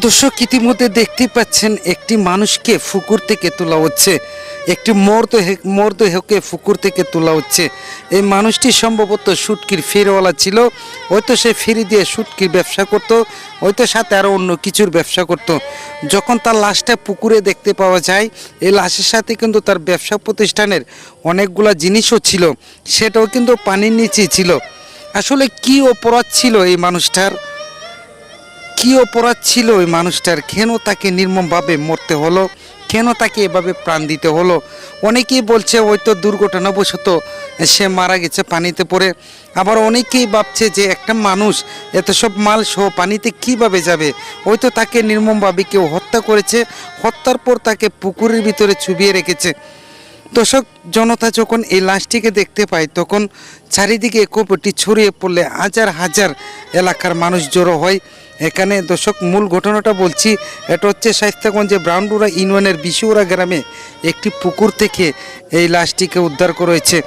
দর্শক ইতিমধ্যে দেখতে পাচ্ছেন একটি মানুষকে পুকুর থেকে তোলা হচ্ছে, একটি মরদেহকে পুকুর থেকে তোলা হচ্ছে। এই মানুষটি সম্ভবত শুটকির ফেরিওয়ালা ছিল, হয়তো সে ফেরি দিয়ে শুটকির ব্যবসা করত, হয়তো সাথে আরও অন্য কিছুর ব্যবসা করত। যখন তার লাশটা পুকুরে দেখতে পাওয়া যায়, এই লাশের সাথে কিন্তু তার ব্যবসা প্রতিষ্ঠানের অনেকগুলা জিনিসও ছিল, সেটাও কিন্তু পানির নিচেই ছিল। আসলে কি অপরাধ ছিল এই মানুষটার, কি অপরাধ ছিল ওই মানুষটার, কেন তাকে নির্মমভাবে মরতে হলো, কেন তাকে এভাবে প্রাণ দিতে হলো? অনেকেই বলছে হয়তো দুর্ঘটনাবশত সে মারা গেছে পানিতে পড়ে, আবার অনেকেই ভাবছে যে একটা মানুষ এত সব মাল সহ পানিতে কিভাবে যাবে, হয়তো তাকে নির্মমভাবে কেউ হত্যা করেছে, হত্যার পর তাকে পুকুরের ভিতরে চুবিয়ে রেখেছে। দর্শক, জনতা যখন এই লাশটিকে দেখতে পায় তখন চারিদিকে খবরটি ছড়িয়ে পড়লে হাজার হাজার এলাকার মানুষ জড়ো হয় এখানে। দর্শক, মূল ঘটনাটা বলছি, এটা হচ্ছে শায়েস্তাগঞ্জে ব্রাউনডুরা ইউনিয়নের বিশুরা গ্রামে একটি পুকুর থেকে এই লাশটিকে উদ্ধার করা হয়েছে।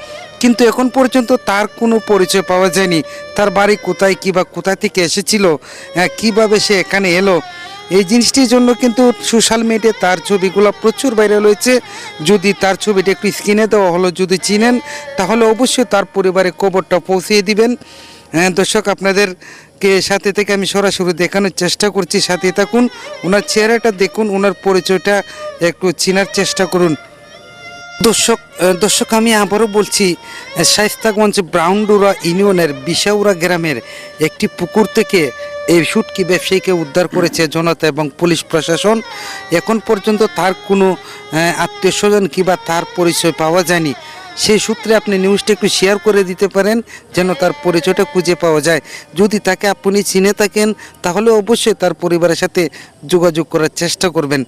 কিন্তু এখন পর্যন্ত তার কোনো পরিচয় পাওয়া যায়নি, তার বাড়ি কোথায়, কিংবা কোথা থেকে এসেছিল, কিভাবে সে এখানে এলো। এই জিনিসটির জন্য কিন্তু সোশ্যাল মিডিয়ায় তার ছবিগুলো প্রচুর ভাইরাল হয়েছে। যদি তার ছবিটা একটু স্ক্রিনে দেওয়া হলো, যদি চিনেন তাহলে অবশ্যই তার পরিবারে খবরটা পৌঁছিয়ে দিবেন। দর্শক, আপনাদেরকে সাথে থেকে আমি সরাসরি দেখানোর চেষ্টা করছি, সাথে থাকুন, ওনার চেহারাটা দেখুন, ওনার পরিচয়টা একটু চেনার চেষ্টা করুন। দর্শক, আমি আবারও বলছি, শায়েস্তাগঞ্জ ব্রাউনডুরা ইউনিয়নের বিশাউরা গ্রামের একটি পুকুর থেকে এই শুটকি ব্যবসায়ীকে উদ্ধার করেছে জনতা এবং পুলিশ প্রশাসন। এখন পর্যন্ত তার কোনো আত্মীয় স্বজন কিংবা তার পরিচয় পাওয়া যায়নি। সেই সূত্রে আপনি নিউজটা একটু শেয়ার করে দিতে পারেন যেন তার পরিচয়টা খুঁজে পাওয়া যায়। যদি তাকে আপনি চিনে থাকেন তাহলে অবশ্যই তার পরিবারের সাথে যোগাযোগ করার চেষ্টা করবেন।